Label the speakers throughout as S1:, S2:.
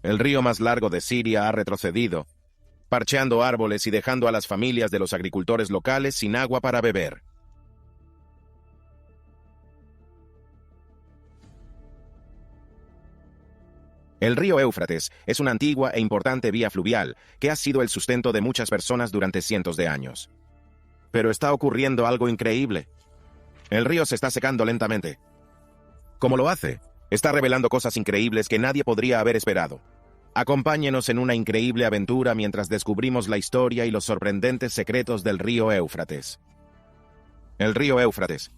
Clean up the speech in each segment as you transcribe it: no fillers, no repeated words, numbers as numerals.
S1: El río más largo de Siria ha retrocedido, parcheando árboles y dejando a las familias de los agricultores locales sin agua para beber. El río Éufrates es una antigua e importante vía fluvial que ha sido el sustento de muchas personas durante cientos de años. Pero está ocurriendo algo increíble. El río se está secando lentamente. ¿Cómo lo hace? Está revelando cosas increíbles que nadie podría haber esperado. Acompáñenos en una increíble aventura mientras descubrimos la historia y los sorprendentes secretos del río Éufrates. El río Éufrates.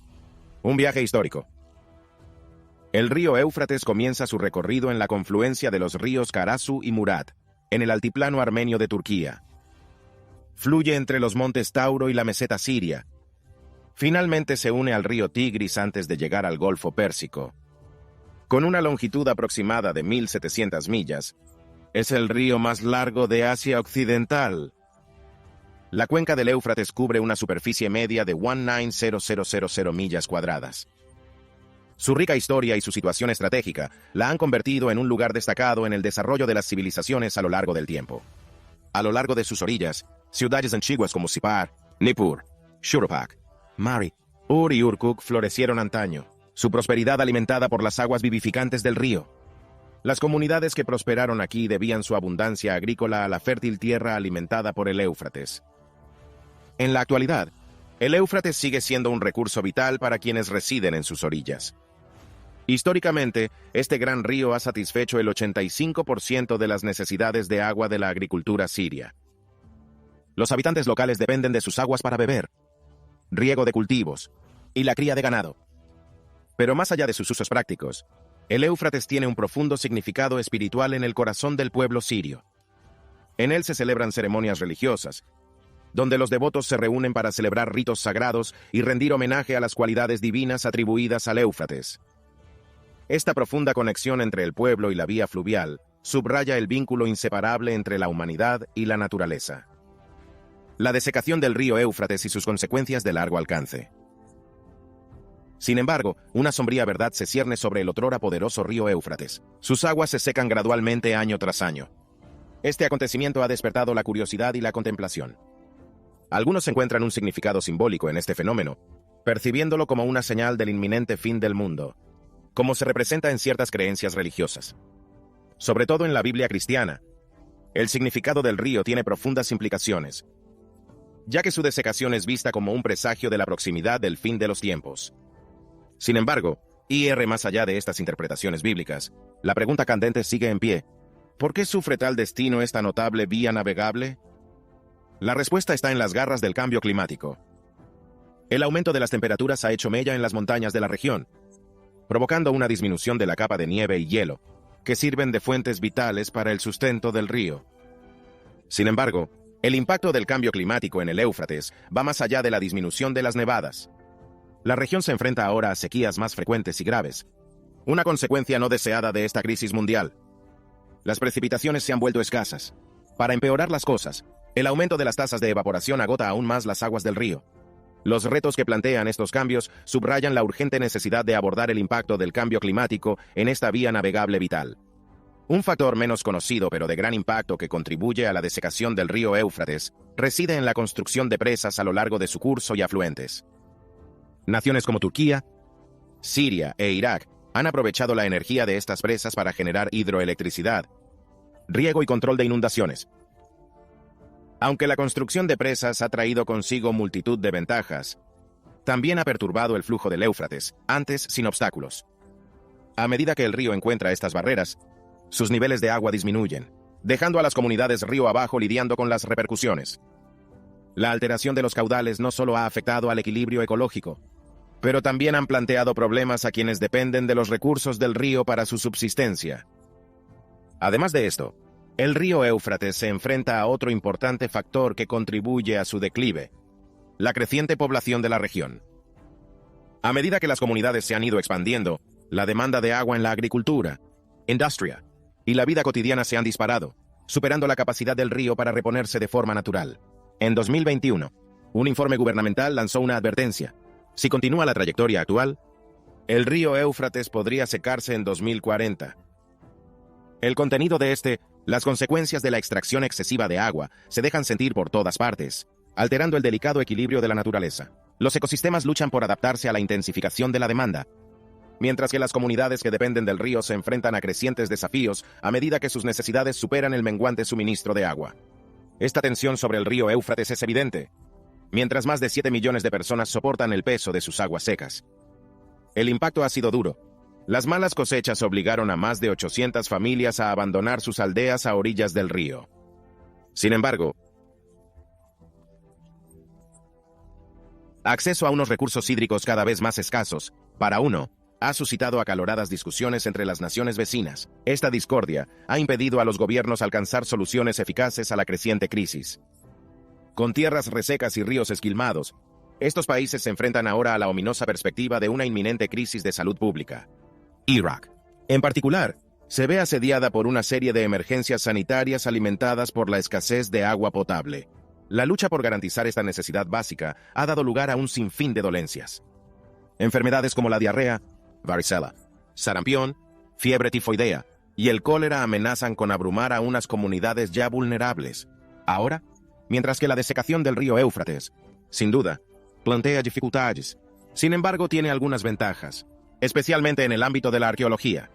S1: Un viaje histórico. El río Éufrates comienza su recorrido en la confluencia de los ríos Karasu y Murat, en el altiplano armenio de Turquía. Fluye entre los montes Tauro y la meseta siria. Finalmente se une al río Tigris antes de llegar al Golfo Pérsico. Con una longitud aproximada de 1.700 millas, es el río más largo de Asia Occidental. La cuenca del Éufrates cubre una superficie media de 19,000 millas cuadradas. Su rica historia y su situación estratégica la han convertido en un lugar destacado en el desarrollo de las civilizaciones a lo largo del tiempo. A lo largo de sus orillas, ciudades antiguas como Sipar, Nippur, Shuruppak, Mari, Ur y Urkuk florecieron antaño, su prosperidad alimentada por las aguas vivificantes del río. Las comunidades que prosperaron aquí debían su abundancia agrícola a la fértil tierra alimentada por el Éufrates. En la actualidad, el Éufrates sigue siendo un recurso vital para quienes residen en sus orillas. Históricamente, este gran río ha satisfecho el 85% de las necesidades de agua de la agricultura siria. Los habitantes locales dependen de sus aguas para beber, riego de cultivos y la cría de ganado. Pero más allá de sus usos prácticos, el Éufrates tiene un profundo significado espiritual en el corazón del pueblo sirio. En él se celebran ceremonias religiosas, donde los devotos se reúnen para celebrar ritos sagrados y rendir homenaje a las cualidades divinas atribuidas al Éufrates. Esta profunda conexión entre el pueblo y la vía fluvial subraya el vínculo inseparable entre la humanidad y la naturaleza. La desecación del río Éufrates y sus consecuencias de largo alcance. Sin embargo, una sombría verdad se cierne sobre el otrora poderoso río Éufrates. Sus aguas se secan gradualmente año tras año. Este acontecimiento ha despertado la curiosidad y la contemplación. Algunos encuentran un significado simbólico en este fenómeno, percibiéndolo como una señal del inminente fin del mundo, como se representa en ciertas creencias religiosas. Sobre todo en la Biblia cristiana, el significado del río tiene profundas implicaciones, ya que su desecación es vista como un presagio de la proximidad del fin de los tiempos. Sin embargo, más allá de estas interpretaciones bíblicas, la pregunta candente sigue en pie. ¿Por qué sufre tal destino esta notable vía navegable? La respuesta está en las garras del cambio climático. El aumento de las temperaturas ha hecho mella en las montañas de la región, provocando una disminución de la capa de nieve y hielo, que sirven de fuentes vitales para el sustento del río. Sin embargo, el impacto del cambio climático en el Éufrates va más allá de la disminución de las nevadas. La región se enfrenta ahora a sequías más frecuentes y graves, una consecuencia no deseada de esta crisis mundial. Las precipitaciones se han vuelto escasas. Para empeorar las cosas, el aumento de las tasas de evaporación agota aún más las aguas del río. Los retos que plantean estos cambios subrayan la urgente necesidad de abordar el impacto del cambio climático en esta vía navegable vital. Un factor menos conocido pero de gran impacto que contribuye a la desecación del río Éufrates reside en la construcción de presas a lo largo de su curso y afluentes. Naciones como Turquía, Siria e Irak han aprovechado la energía de estas presas para generar hidroelectricidad, riego y control de inundaciones. Aunque la construcción de presas ha traído consigo multitud de ventajas, también ha perturbado el flujo del Éufrates, antes sin obstáculos. A medida que el río encuentra estas barreras, sus niveles de agua disminuyen, dejando a las comunidades río abajo lidiando con las repercusiones. La alteración de los caudales no solo ha afectado al equilibrio ecológico, pero también han planteado problemas a quienes dependen de los recursos del río para su subsistencia. Además de esto, el río Éufrates se enfrenta a otro importante factor que contribuye a su declive: la creciente población de la región. A medida que las comunidades se han ido expandiendo, la demanda de agua en la agricultura, industria y la vida cotidiana se han disparado, superando la capacidad del río para reponerse de forma natural. En 2021, un informe gubernamental lanzó una advertencia. Si continúa la trayectoria actual, el río Éufrates podría secarse en 2040. El contenido de las consecuencias de la extracción excesiva de agua se dejan sentir por todas partes, alterando el delicado equilibrio de la naturaleza. Los ecosistemas luchan por adaptarse a la intensificación de la demanda, mientras que las comunidades que dependen del río se enfrentan a crecientes desafíos a medida que sus necesidades superan el menguante suministro de agua. Esta tensión sobre el río Éufrates es evidente, mientras más de 7 millones de personas soportan el peso de sus aguas secas. El impacto ha sido duro. Las malas cosechas obligaron a más de 800 familias a abandonar sus aldeas a orillas del río. Sin embargo, acceso a unos recursos hídricos cada vez más escasos, ha suscitado acaloradas discusiones entre las naciones vecinas. Esta discordia ha impedido a los gobiernos alcanzar soluciones eficaces a la creciente crisis. Con tierras resecas y ríos esquilmados, estos países se enfrentan ahora a la ominosa perspectiva de una inminente crisis de salud pública. Irak, en particular, se ve asediada por una serie de emergencias sanitarias alimentadas por la escasez de agua potable. La lucha por garantizar esta necesidad básica ha dado lugar a un sinfín de dolencias. Enfermedades como la diarrea, varicela, sarampión, fiebre tifoidea y el cólera amenazan con abrumar a unas comunidades ya vulnerables. Ahora, mientras que la desecación del río Éufrates, sin duda, plantea dificultades, sin embargo tiene algunas ventajas, especialmente en el ámbito de la arqueología.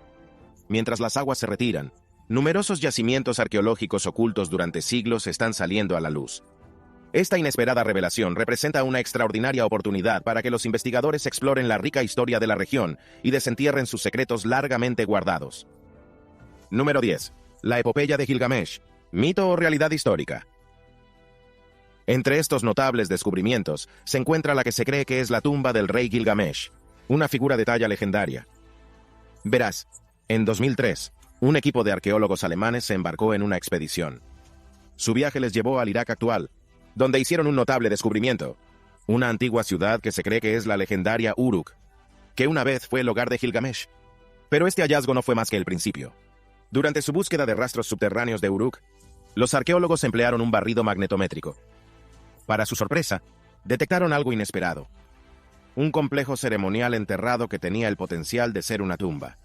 S1: Mientras las aguas se retiran, numerosos yacimientos arqueológicos ocultos durante siglos están saliendo a la luz. Esta inesperada revelación representa una extraordinaria oportunidad para que los investigadores exploren la rica historia de la región y desentierren sus secretos largamente guardados. Número 10. La epopeya de Gilgamesh, mito o realidad histórica. Entre estos notables descubrimientos se encuentra la que se cree que es la tumba del rey Gilgamesh, una figura de talla legendaria. Verás, en 2003, un equipo de arqueólogos alemanes se embarcó en una expedición. Su viaje les llevó al Irak actual, donde hicieron un notable descubrimiento, una antigua ciudad que se cree que es la legendaria Uruk, que una vez fue el hogar de Gilgamesh. Pero este hallazgo no fue más que el principio. Durante su búsqueda de rastros subterráneos de Uruk, los arqueólogos emplearon un barrido magnetométrico. Para su sorpresa, detectaron algo inesperado: un complejo ceremonial enterrado que tenía el potencial de ser una tumba.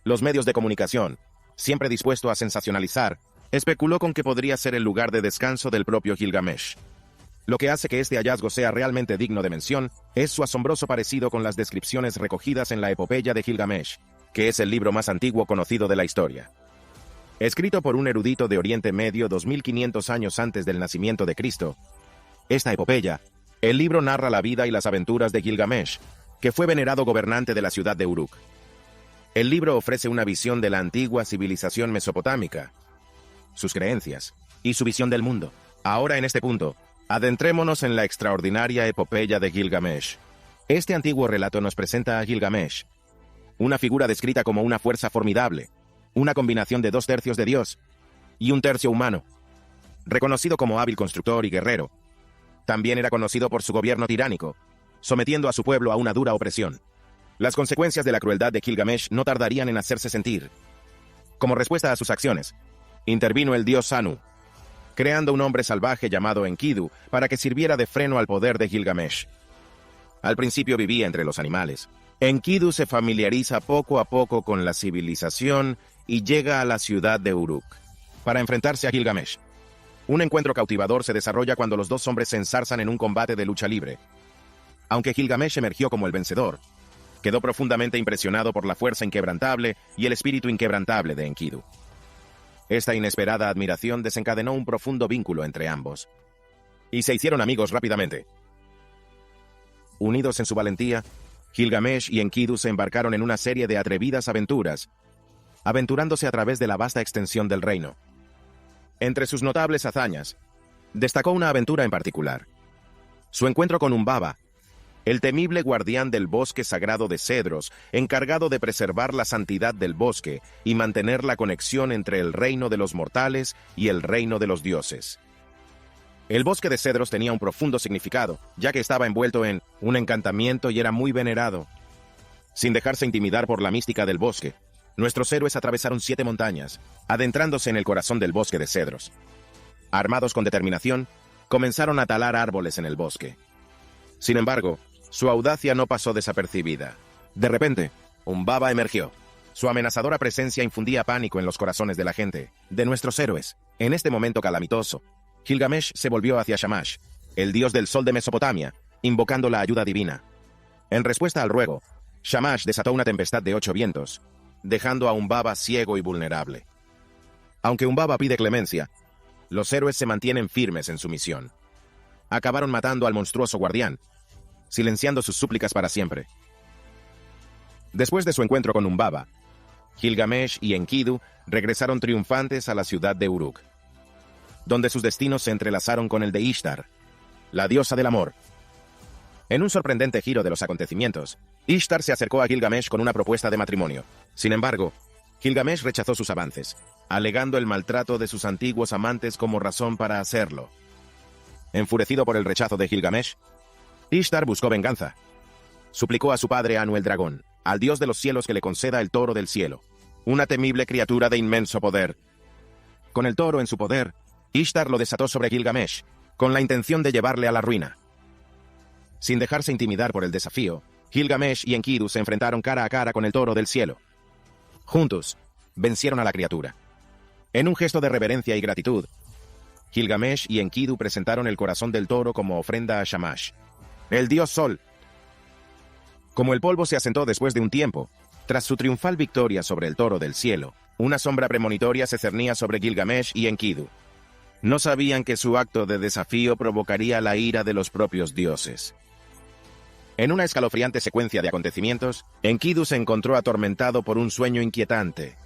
S1: Los medios de comunicación, siempre dispuestos a sensacionalizar, especuló con que podría ser el lugar de descanso del propio Gilgamesh. Lo que hace que este hallazgo sea realmente digno de mención es su asombroso parecido con las descripciones recogidas en la epopeya de Gilgamesh, que es el libro más antiguo conocido de la historia. Escrito por un erudito de Oriente Medio 2500 años antes del nacimiento de Cristo, esta epopeya, el libro narra la vida y las aventuras de Gilgamesh, que fue venerado gobernante de la ciudad de Uruk. El libro ofrece una visión de la antigua civilización mesopotámica, sus creencias y su visión del mundo. Ahora, en este punto, adentrémonos en la extraordinaria epopeya de Gilgamesh. Este antiguo relato nos presenta a Gilgamesh, una figura descrita como una fuerza formidable, una combinación de 2/3 de Dios y 1/3 humano. Reconocido como hábil constructor y guerrero, también era conocido por su gobierno tiránico, sometiendo a su pueblo a una dura opresión. Las consecuencias de la crueldad de Gilgamesh no tardarían en hacerse sentir. Como respuesta a sus acciones, intervino el dios Anu, creando un hombre salvaje llamado Enkidu para que sirviera de freno al poder de Gilgamesh. Al principio vivía entre los animales. Enkidu se familiariza poco a poco con la civilización y llega a la ciudad de Uruk para enfrentarse a Gilgamesh. Un encuentro cautivador se desarrolla cuando los dos hombres se ensarzan en un combate de lucha libre. Aunque Gilgamesh emergió como el vencedor, quedó profundamente impresionado por la fuerza inquebrantable y el espíritu inquebrantable de Enkidu. Esta inesperada admiración desencadenó un profundo vínculo entre ambos, y se hicieron amigos rápidamente. Unidos en su valentía, Gilgamesh y Enkidu se embarcaron en una serie de atrevidas aventuras, aventurándose a través de la vasta extensión del reino. Entre sus notables hazañas, destacó una aventura en particular: su encuentro con Humbaba, el temible guardián del bosque sagrado de cedros, encargado de preservar la santidad del bosque y mantener la conexión entre el reino de los mortales y el reino de los dioses. El bosque de cedros tenía un profundo significado, ya que estaba envuelto en un encantamiento y era muy venerado. Sin dejarse intimidar por la mística del bosque, nuestros héroes atravesaron 7 montañas, adentrándose en el corazón del bosque de cedros. Armados con determinación, comenzaron a talar árboles en el bosque. Sin embargo, su audacia no pasó desapercibida. De repente, Humbaba emergió, Su amenazadora presencia infundía pánico en los corazones de la gente, de nuestros héroes. En este momento calamitoso, Gilgamesh se volvió hacia Shamash, el dios del sol de Mesopotamia, invocando la ayuda divina. En respuesta al ruego, Shamash desató una tempestad de 8 vientos, dejando a Humbaba ciego y vulnerable. Aunque Humbaba pide clemencia, los héroes se mantienen firmes en su misión. Acabaron matando al monstruoso guardián, silenciando sus súplicas para siempre. Después de su encuentro con Humbaba, Gilgamesh y Enkidu regresaron triunfantes a la ciudad de Uruk, donde sus destinos se entrelazaron con el de Ishtar, la diosa del amor. En un sorprendente giro de los acontecimientos, Ishtar se acercó a Gilgamesh con una propuesta de matrimonio. Sin embargo, Gilgamesh rechazó sus avances, alegando el maltrato de sus antiguos amantes como razón para hacerlo. Enfurecido por el rechazo de Gilgamesh, Ishtar buscó venganza. Suplicó a su padre Anu el dragón, al dios de los cielos, que le conceda el toro del cielo, una temible criatura de inmenso poder. Con el toro en su poder, Ishtar lo desató sobre Gilgamesh, con la intención de llevarle a la ruina. Sin dejarse intimidar por el desafío, Gilgamesh y Enkidu se enfrentaron cara a cara con el toro del cielo. Juntos, vencieron a la criatura. En un gesto de reverencia y gratitud, Gilgamesh y Enkidu presentaron el corazón del toro como ofrenda a Shamash, el dios sol. Como el polvo se asentó después de un tiempo, tras su triunfal victoria sobre el toro del cielo, una sombra premonitoria se cernía sobre Gilgamesh y Enkidu. No sabían que su acto de desafío provocaría la ira de los propios dioses. En una escalofriante secuencia de acontecimientos, Enkidu se encontró atormentado por un sueño inquietante.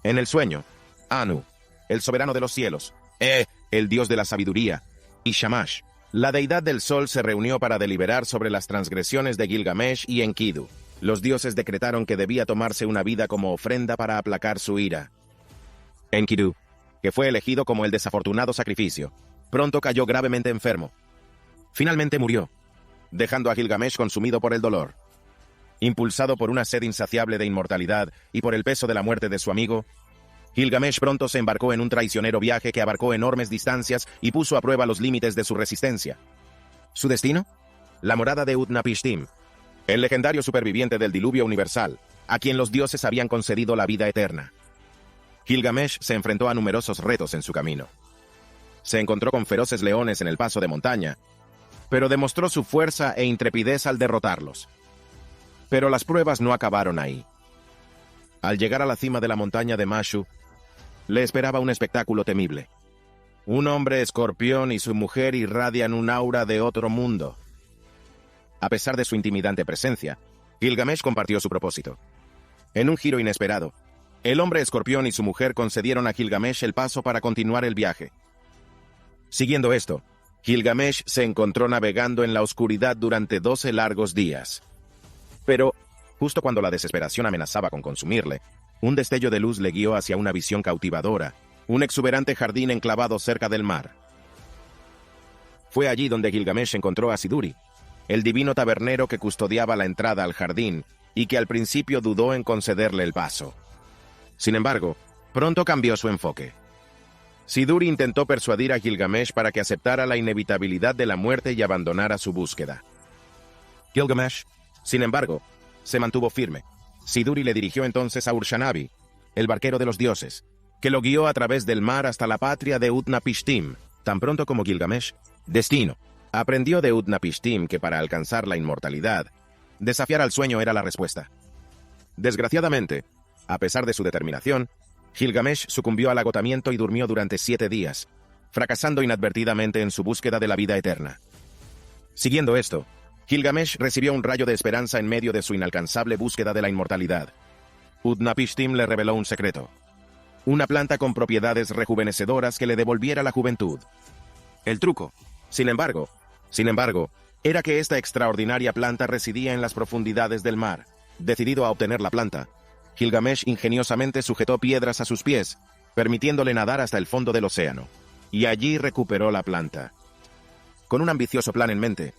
S1: En el sueño, Anu, el soberano de los cielos, el dios de la sabiduría, y Shamash, la deidad del sol, se reunió para deliberar sobre las transgresiones de Gilgamesh y Enkidu. Los dioses decretaron que debía tomarse una vida como ofrenda para aplacar su ira. Enkidu, que fue elegido como el desafortunado sacrificio, pronto cayó gravemente enfermo. Finalmente murió, dejando a Gilgamesh consumido por el dolor. Impulsado por una sed insaciable de inmortalidad y por el peso de la muerte de su amigo, Gilgamesh pronto se embarcó en un traicionero viaje que abarcó enormes distancias y puso a prueba los límites de su resistencia. ¿Su destino? La morada de Utnapishtim, el legendario superviviente del diluvio universal, a quien los dioses habían concedido la vida eterna. Gilgamesh se enfrentó a numerosos retos en su camino. Se encontró con feroces leones en el paso de montaña, pero demostró su fuerza e intrepidez al derrotarlos. Pero las pruebas no acabaron ahí. Al llegar a la cima de la montaña de Mashu, le esperaba un espectáculo temible. Un hombre escorpión y su mujer irradian un aura de otro mundo. A pesar de su intimidante presencia, Gilgamesh compartió su propósito. En un giro inesperado, el hombre escorpión y su mujer concedieron a Gilgamesh el paso para continuar el viaje. Siguiendo esto, Gilgamesh se encontró navegando en la oscuridad durante 12 largos días. Pero, justo cuando la desesperación amenazaba con consumirle, un destello de luz le guió hacia una visión cautivadora, un exuberante jardín enclavado cerca del mar. Fue allí donde Gilgamesh encontró a Siduri, el divino tabernero que custodiaba la entrada al jardín y que al principio dudó en concederle el paso. Sin embargo, pronto cambió su enfoque. Siduri intentó persuadir a Gilgamesh para que aceptara la inevitabilidad de la muerte y abandonara su búsqueda. Gilgamesh, sin embargo, se mantuvo firme. Siduri le dirigió entonces a Urshanabi, el barquero de los dioses, que lo guió a través del mar hasta la patria de Utnapishtim. Tan pronto como Gilgamesh, destino, aprendió de Utnapishtim que para alcanzar la inmortalidad, desafiar al sueño era la respuesta. Desgraciadamente, a pesar de su determinación, Gilgamesh sucumbió al agotamiento y durmió durante 7 días, fracasando inadvertidamente en su búsqueda de la vida eterna. Siguiendo esto, Gilgamesh recibió un rayo de esperanza en medio de su inalcanzable búsqueda de la inmortalidad. Utnapishtim le reveló un secreto: una planta con propiedades rejuvenecedoras que le devolviera la juventud. El truco, sin embargo, era que esta extraordinaria planta residía en las profundidades del mar. Decidido a obtener la planta, Gilgamesh ingeniosamente sujetó piedras a sus pies, permitiéndole nadar hasta el fondo del océano, y allí recuperó la planta. Con un ambicioso plan en mente,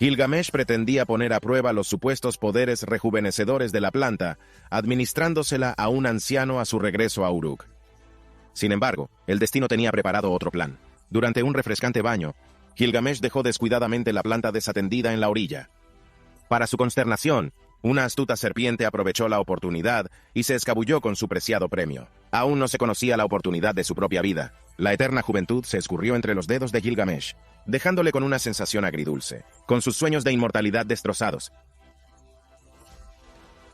S1: Gilgamesh pretendía poner a prueba los supuestos poderes rejuvenecedores de la planta, administrándosela a un anciano a su regreso a Uruk. Sin embargo, el destino tenía preparado otro plan. Durante un refrescante baño, Gilgamesh dejó descuidadamente la planta desatendida en la orilla. Para su consternación, Una astuta serpiente aprovechó la oportunidad y se escabulló con su preciado premio. Aún no se conocía la oportunidad de su propia vida. La eterna juventud se escurrió entre los dedos de Gilgamesh, dejándole con una sensación agridulce, con sus sueños de inmortalidad destrozados.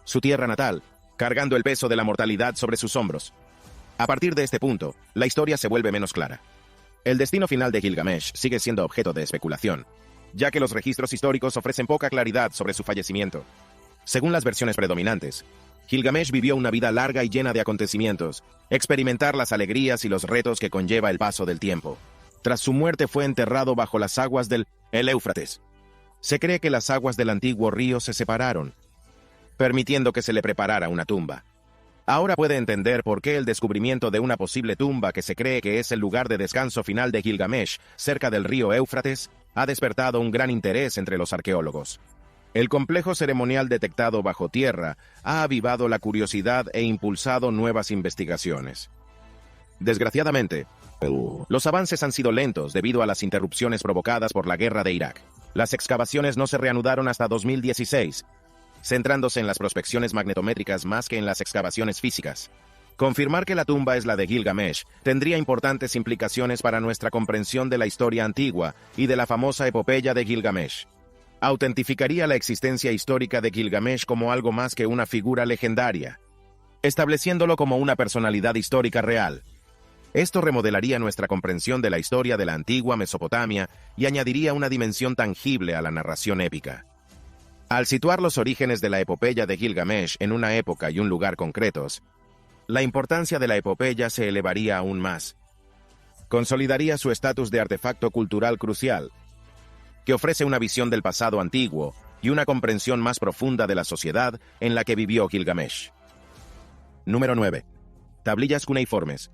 S1: Su tierra natal, cargando el peso de la mortalidad sobre sus hombros. A partir de este punto, la historia se vuelve menos clara. El destino final de Gilgamesh sigue siendo objeto de especulación, ya que los registros históricos ofrecen poca claridad sobre su fallecimiento. Según las versiones predominantes, Gilgamesh vivió una vida larga y llena de acontecimientos, experimentar las alegrías y los retos que conlleva el paso del tiempo. Tras su muerte fue enterrado bajo las aguas del Éufrates. Se cree que las aguas del antiguo río se separaron, permitiendo que se le preparara una tumba. Ahora puede entender por qué el descubrimiento de una posible tumba que se cree que es el lugar de descanso final de Gilgamesh, cerca del río Éufrates, ha despertado un gran interés entre los arqueólogos. El complejo ceremonial detectado bajo tierra ha avivado la curiosidad e impulsado nuevas investigaciones. Desgraciadamente, los avances han sido lentos debido a las interrupciones provocadas por la guerra de Irak. Las excavaciones no se reanudaron hasta 2016, centrándose en las prospecciones magnetométricas más que en las excavaciones físicas. Confirmar que la tumba es la de Gilgamesh tendría importantes implicaciones para nuestra comprensión de la historia antigua y de la famosa epopeya de Gilgamesh. Autentificaría la existencia histórica de Gilgamesh como algo más que una figura legendaria, estableciéndolo como una personalidad histórica real. Esto remodelaría nuestra comprensión de la historia de la antigua Mesopotamia y añadiría una dimensión tangible a la narración épica. Al situar los orígenes de la epopeya de Gilgamesh en una época y un lugar concretos, la importancia de la epopeya se elevaría aún más. Consolidaría su estatus de artefacto cultural crucial, que ofrece una visión del pasado antiguo y una comprensión más profunda de la sociedad en la que vivió Gilgamesh. Número 9. Tablillas cuneiformes.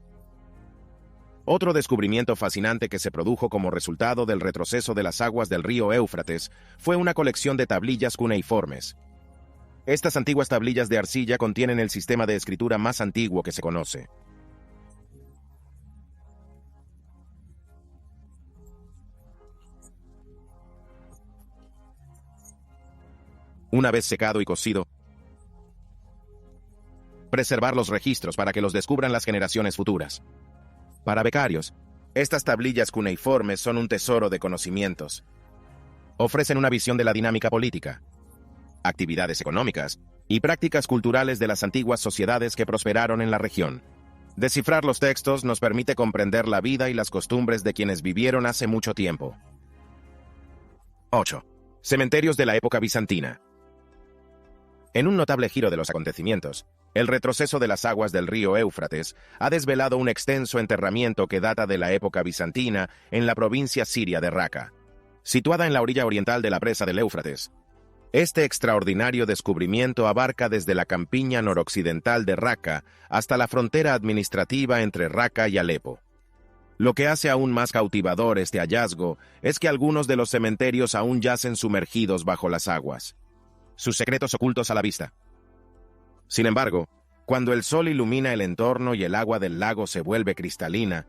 S1: Otro descubrimiento fascinante que se produjo como resultado del retroceso de las aguas del río Éufrates fue una colección de tablillas cuneiformes. Estas antiguas tablillas de arcilla contienen el sistema de escritura más antiguo que se conoce. Una vez secado y cocido, preservar los registros para que los descubran las generaciones futuras. Para becarios, estas tablillas cuneiformes son un tesoro de conocimientos. Ofrecen una visión de la dinámica política, actividades económicas y prácticas culturales de las antiguas sociedades que prosperaron en la región. Descifrar los textos nos permite comprender la vida y las costumbres de quienes vivieron hace mucho tiempo. 8. Cementerios de la época bizantina. En un notable giro de los acontecimientos, el retroceso de las aguas del río Éufrates ha desvelado un extenso enterramiento que data de la época bizantina en la provincia siria de Raqqa, situada en la orilla oriental de la presa del Éufrates. Este extraordinario descubrimiento abarca desde la campiña noroccidental de Raqqa hasta la frontera administrativa entre Raqqa y Alepo. Lo que hace aún más cautivador este hallazgo es que algunos de los cementerios aún yacen sumergidos bajo las aguas, sus secretos ocultos a la vista. Sin embargo, cuando el sol ilumina el entorno y el agua del lago se vuelve cristalina,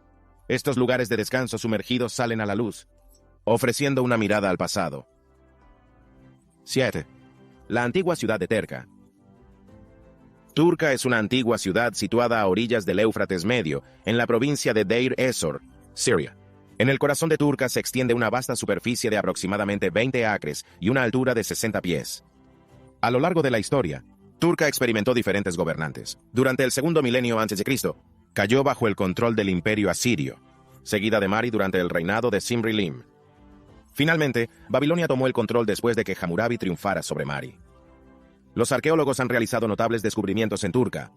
S1: estos lugares de descanso sumergidos salen a la luz, ofreciendo una mirada al pasado. 7. La antigua ciudad de Terca. Turca es una antigua ciudad situada a orillas del Éufrates Medio, en la provincia de Deir ez-Zor, Siria. En el corazón de Turca se extiende una vasta superficie de aproximadamente 20 acres y una altura de 60 pies. A lo largo de la historia, Turca experimentó diferentes gobernantes. Durante el segundo milenio a.C., cayó bajo el control del imperio asirio, seguida de Mari durante el reinado de Simri-Lim. Finalmente, Babilonia tomó el control después de que Hammurabi triunfara sobre Mari. Los arqueólogos han realizado notables descubrimientos en Turca,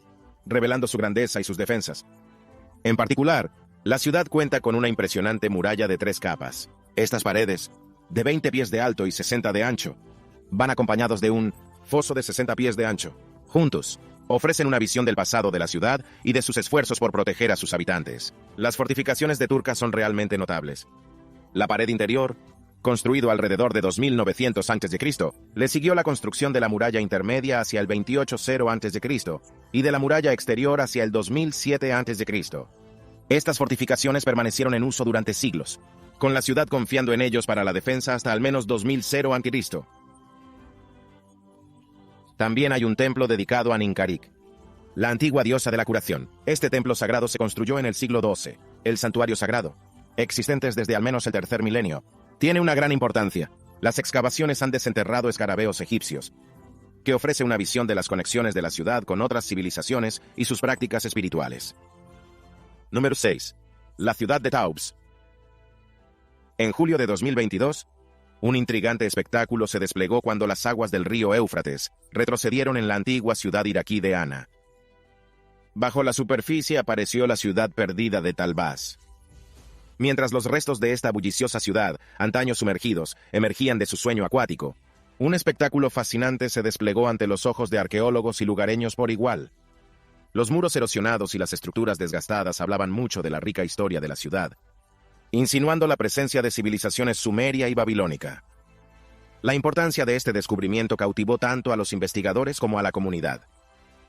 S1: revelando su grandeza y sus defensas. En particular, la ciudad cuenta con una impresionante muralla de 3 capas. Estas paredes, de 20 pies de alto y 60 de ancho, van acompañados de un foso de 60 pies de ancho. Juntos, ofrecen una visión del pasado de la ciudad y de sus esfuerzos por proteger a sus habitantes. Las fortificaciones de Turca son realmente notables. La pared interior, construido alrededor de 2900 a.C., le siguió la construcción de la muralla intermedia hacia el 280 a.C. y de la muralla exterior hacia el 2007 a.C. Estas fortificaciones permanecieron en uso durante siglos, con la ciudad confiando en ellos para la defensa hasta al menos 2000 a.C. También hay un templo dedicado a Ninkarik, la antigua diosa de la curación. Este templo sagrado se construyó en el siglo XII. El santuario sagrado, existentes desde al menos el tercer milenio, tiene una gran importancia. Las excavaciones han desenterrado escarabeos egipcios, que ofrece una visión de las conexiones de la ciudad con otras civilizaciones y sus prácticas espirituales. Número 6. La ciudad de Taubes. En julio de 2022, un intrigante espectáculo se desplegó cuando las aguas del río Éufrates retrocedieron en la antigua ciudad iraquí de Ana. Bajo la superficie apareció la ciudad perdida de Talbás. Mientras los restos de esta bulliciosa ciudad, antaño sumergidos, emergían de su sueño acuático, un espectáculo fascinante se desplegó ante los ojos de arqueólogos y lugareños por igual. Los muros erosionados y las estructuras desgastadas hablaban mucho de la rica historia de la ciudad, insinuando la presencia de civilizaciones sumeria y babilónica. La importancia de este descubrimiento cautivó tanto a los investigadores como a la comunidad,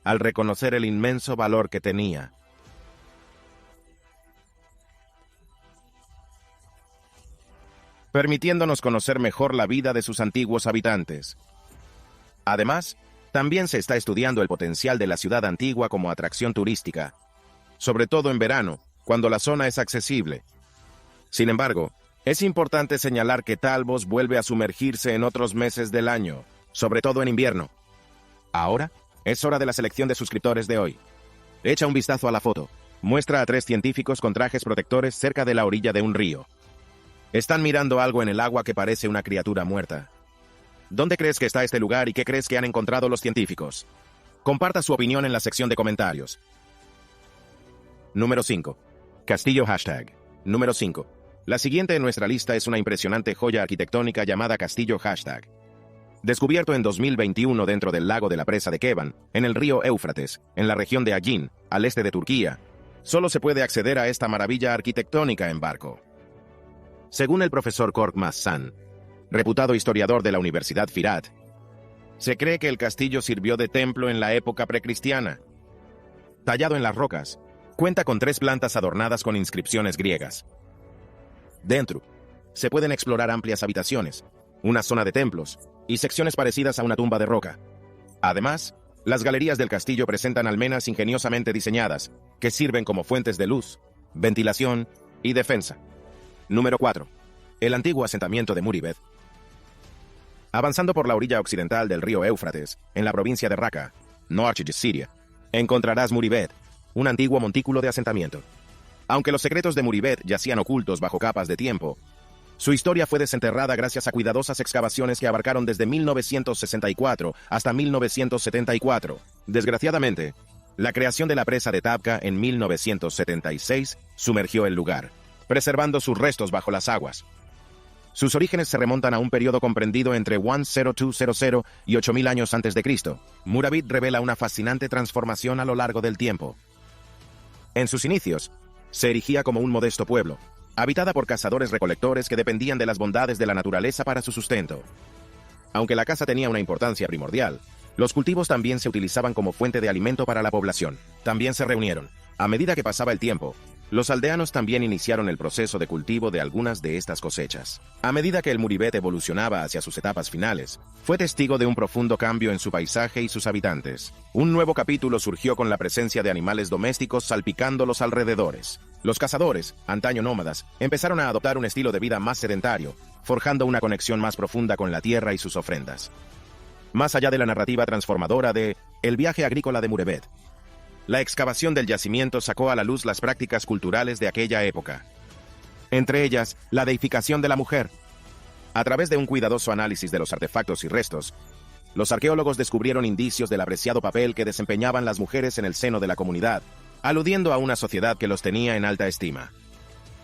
S1: al reconocer el inmenso valor que tenía, permitiéndonos conocer mejor la vida de sus antiguos habitantes. Además, también se está estudiando el potencial de la ciudad antigua como atracción turística, sobre todo en verano, cuando la zona es accesible. Sin embargo, es importante señalar que Talbos vuelve a sumergirse en otros meses del año, sobre todo en invierno. Ahora, es hora de la selección de suscriptores de hoy. Echa un vistazo a la foto. Muestra a 3 científicos con trajes protectores cerca de la orilla de un río. Están mirando algo en el agua que parece una criatura muerta. ¿Dónde crees que está este lugar y qué crees que han encontrado los científicos? Comparta su opinión en la sección de comentarios. Número 5. Castillo #. Número 5. La siguiente en nuestra lista es una impresionante joya arquitectónica llamada Castillo #. Descubierto en 2021 dentro del lago de la presa de Keban, en el río Éufrates, en la región de Aydin, al este de Turquía, solo se puede acceder a esta maravilla arquitectónica en barco. Según el profesor Korkmaz San, reputado historiador de la Universidad Firat, se cree que el castillo sirvió de templo en la época precristiana. Tallado en las rocas, cuenta con 3 plantas adornadas con inscripciones griegas. Dentro, se pueden explorar amplias habitaciones, una zona de templos y secciones parecidas a una tumba de roca. Además, las galerías del castillo presentan almenas ingeniosamente diseñadas, que sirven como fuentes de luz, ventilación y defensa. Número 4. El antiguo asentamiento de Muribet. Avanzando por la orilla occidental del río Éufrates, en la provincia de Raqqa, norte de Siria, encontrarás Muribet, un antiguo montículo de asentamiento. Aunque los secretos de Muribet yacían ocultos bajo capas de tiempo, su historia fue desenterrada gracias a cuidadosas excavaciones que abarcaron desde 1964 hasta 1974. Desgraciadamente, la creación de la presa de Tabqa en 1976 sumergió el lugar, preservando sus restos bajo las aguas. Sus orígenes se remontan a un periodo comprendido entre 10200 y 8000 años antes de Cristo. Murabit revela una fascinante transformación a lo largo del tiempo. En sus inicios, se erigía como un modesto pueblo, habitada por cazadores-recolectores que dependían de las bondades de la naturaleza para su sustento. Aunque la caza tenía una importancia primordial, los cultivos también se utilizaban como fuente de alimento para la población. También se reunieron. A medida que pasaba el tiempo, los aldeanos también iniciaron el proceso de cultivo de algunas de estas cosechas. A medida que el Muribet evolucionaba hacia sus etapas finales, fue testigo de un profundo cambio en su paisaje y sus habitantes. Un nuevo capítulo surgió con la presencia de animales domésticos salpicando los alrededores. Los cazadores, antaño nómadas, empezaron a adoptar un estilo de vida más sedentario, forjando una conexión más profunda con la tierra y sus ofrendas. Más allá de la narrativa transformadora de El viaje agrícola de Muribet, la excavación del yacimiento sacó a la luz las prácticas culturales de aquella época. Entre ellas, la deificación de la mujer. A través de un cuidadoso análisis de los artefactos y restos, los arqueólogos descubrieron indicios del apreciado papel que desempeñaban las mujeres en el seno de la comunidad, aludiendo a una sociedad que los tenía en alta estima.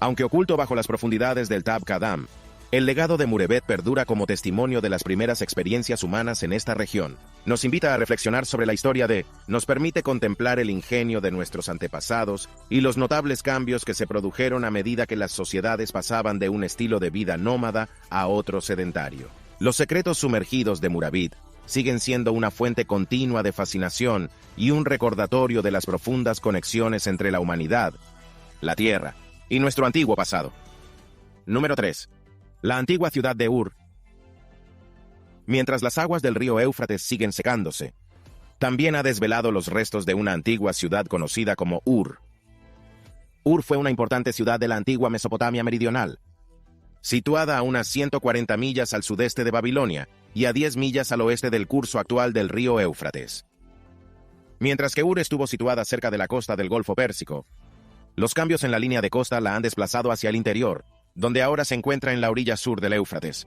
S1: Aunque oculto bajo las profundidades del Tabqa Dam, el legado de Muribet perdura como testimonio de las primeras experiencias humanas en esta región. Nos invita a reflexionar sobre la historia nos permite contemplar el ingenio de nuestros antepasados y los notables cambios que se produjeron a medida que las sociedades pasaban de un estilo de vida nómada a otro sedentario. Los secretos sumergidos de Murabit siguen siendo una fuente continua de fascinación y un recordatorio de las profundas conexiones entre la humanidad, la tierra y nuestro antiguo pasado. Número 3. La antigua ciudad de Ur. Mientras las aguas del río Éufrates siguen secándose, también ha desvelado los restos de una antigua ciudad conocida como Ur. Ur fue una importante ciudad de la antigua Mesopotamia meridional, situada a unas 140 millas al sudeste de Babilonia y a 10 millas al oeste del curso actual del río Éufrates. Mientras que Ur estuvo situada cerca de la costa del Golfo Pérsico, los cambios en la línea de costa la han desplazado hacia el interior, donde ahora se encuentra en la orilla sur del Éufrates.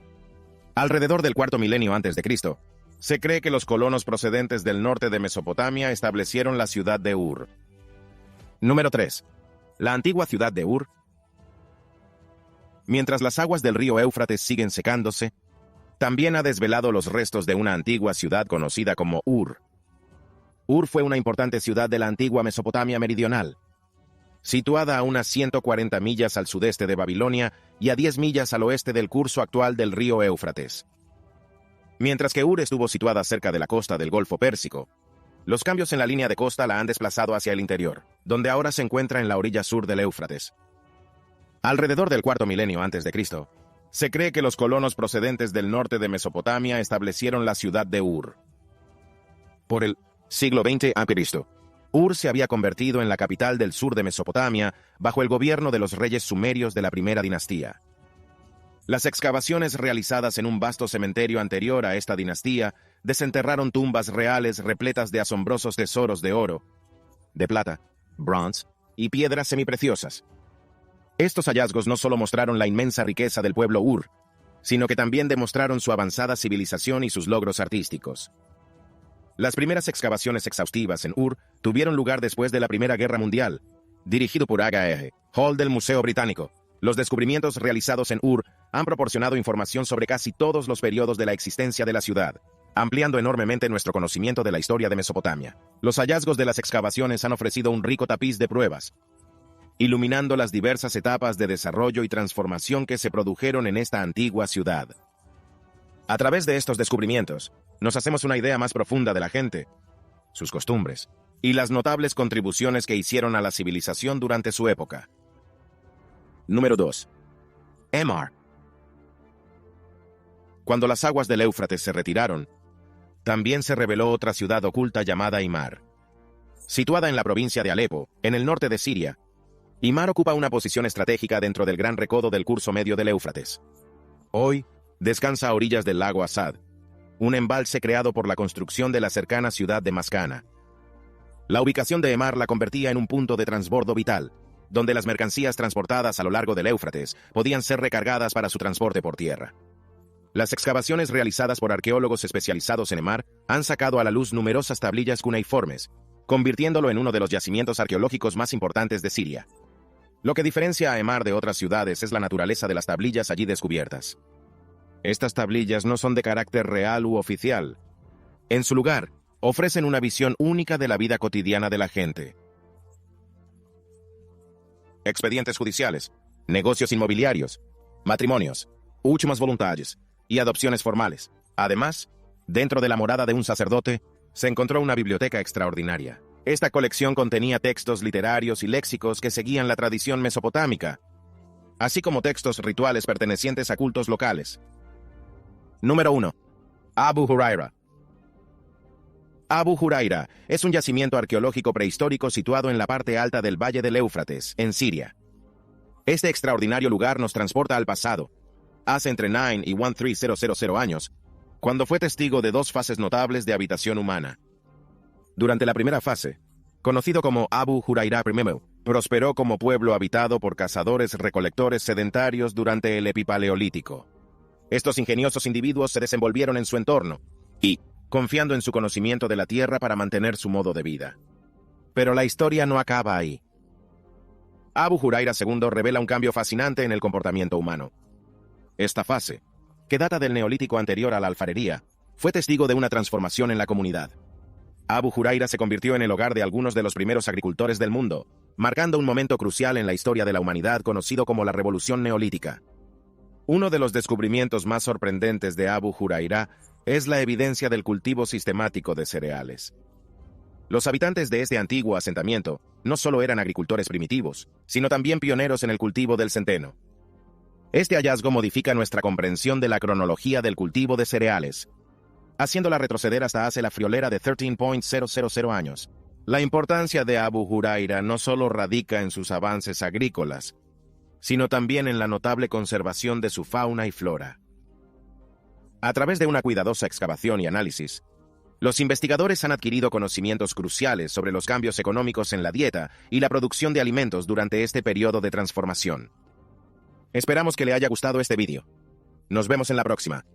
S1: Alrededor del cuarto milenio antes de Cristo, se cree que los colonos procedentes del norte de Mesopotamia establecieron la ciudad de Ur. Número 3. La antigua ciudad de Ur. Mientras las aguas del río Éufrates siguen secándose, también ha desvelado los restos de una antigua ciudad conocida como Ur. Ur fue una importante ciudad de la antigua Mesopotamia meridional, situada a unas 140 millas al sudeste de Babilonia y a 10 millas al oeste del curso actual del río Éufrates. Mientras que Ur estuvo situada cerca de la costa del Golfo Pérsico, los cambios en la línea de costa la han desplazado hacia el interior, donde ahora se encuentra en la orilla sur del Éufrates. Alrededor del cuarto milenio antes de Cristo, se cree que los colonos procedentes del norte de Mesopotamia establecieron la ciudad de Ur. Por el siglo XX a.C., Ur se había convertido en la capital del sur de Mesopotamia bajo el gobierno de los reyes sumerios de la primera dinastía. Las excavaciones realizadas en un vasto cementerio anterior a esta dinastía desenterraron tumbas reales repletas de asombrosos tesoros de oro, de plata, bronce y piedras semipreciosas. Estos hallazgos no solo mostraron la inmensa riqueza del pueblo Ur, sino que también demostraron su avanzada civilización y sus logros artísticos. Las primeras excavaciones exhaustivas en Ur tuvieron lugar después de la Primera Guerra Mundial, dirigido por H. Hall del Museo Británico. Los descubrimientos realizados en Ur han proporcionado información sobre casi todos los periodos de la existencia de la ciudad, ampliando enormemente nuestro conocimiento de la historia de Mesopotamia. Los hallazgos de las excavaciones han ofrecido un rico tapiz de pruebas, iluminando las diversas etapas de desarrollo y transformación que se produjeron en esta antigua ciudad. A través de estos descubrimientos, nos hacemos una idea más profunda de la gente, sus costumbres, y las notables contribuciones que hicieron a la civilización durante su época. Número 2. Emar. Cuando las aguas del Éufrates se retiraron, también se reveló otra ciudad oculta llamada Imar. Situada en la provincia de Alepo, en el norte de Siria, Imar ocupa una posición estratégica dentro del gran recodo del curso medio del Éufrates. Hoy, descansa a orillas del lago Asad, un embalse creado por la construcción de la cercana ciudad de Mascana. La ubicación de Emar la convertía en un punto de transbordo vital, donde las mercancías transportadas a lo largo del Éufrates podían ser recargadas para su transporte por tierra. Las excavaciones realizadas por arqueólogos especializados en Emar han sacado a la luz numerosas tablillas cuneiformes, convirtiéndolo en uno de los yacimientos arqueológicos más importantes de Siria. Lo que diferencia a Emar de otras ciudades es la naturaleza de las tablillas allí descubiertas. Estas tablillas no son de carácter real u oficial. En su lugar, ofrecen una visión única de la vida cotidiana de la gente. Expedientes judiciales, negocios inmobiliarios, matrimonios, últimas voluntades y adopciones formales. Además, dentro de la morada de un sacerdote, se encontró una biblioteca extraordinaria. Esta colección contenía textos literarios y léxicos que seguían la tradición mesopotámica, así como textos rituales pertenecientes a cultos locales. Número 1. Abu Huraira. Abu Huraira es un yacimiento arqueológico prehistórico situado en la parte alta del valle del Éufrates, en Siria. Este extraordinario lugar nos transporta al pasado, hace entre 9 y 13000 años, cuando fue testigo de dos fases notables de habitación humana. Durante la primera fase, conocido como Abu Huraira I, prosperó como pueblo habitado por cazadores-recolectores sedentarios durante el Epipaleolítico. Estos ingeniosos individuos se desenvolvieron en su entorno y, confiando en su conocimiento de la tierra para mantener su modo de vida. Pero la historia no acaba ahí. Abu Huraira II revela un cambio fascinante en el comportamiento humano. Esta fase, que data del Neolítico anterior a la alfarería, fue testigo de una transformación en la comunidad. Abu Huraira se convirtió en el hogar de algunos de los primeros agricultores del mundo, marcando un momento crucial en la historia de la humanidad conocido como la Revolución Neolítica. Uno de los descubrimientos más sorprendentes de Abu Huraira es la evidencia del cultivo sistemático de cereales. Los habitantes de este antiguo asentamiento no solo eran agricultores primitivos, sino también pioneros en el cultivo del centeno. Este hallazgo modifica nuestra comprensión de la cronología del cultivo de cereales, haciéndola retroceder hasta hace la friolera de 13.000 años. La importancia de Abu Huraira no solo radica en sus avances agrícolas, sino también en la notable conservación de su fauna y flora. A través de una cuidadosa excavación y análisis, los investigadores han adquirido conocimientos cruciales sobre los cambios económicos en la dieta y la producción de alimentos durante este periodo de transformación. Esperamos que le haya gustado este vídeo. Nos vemos en la próxima.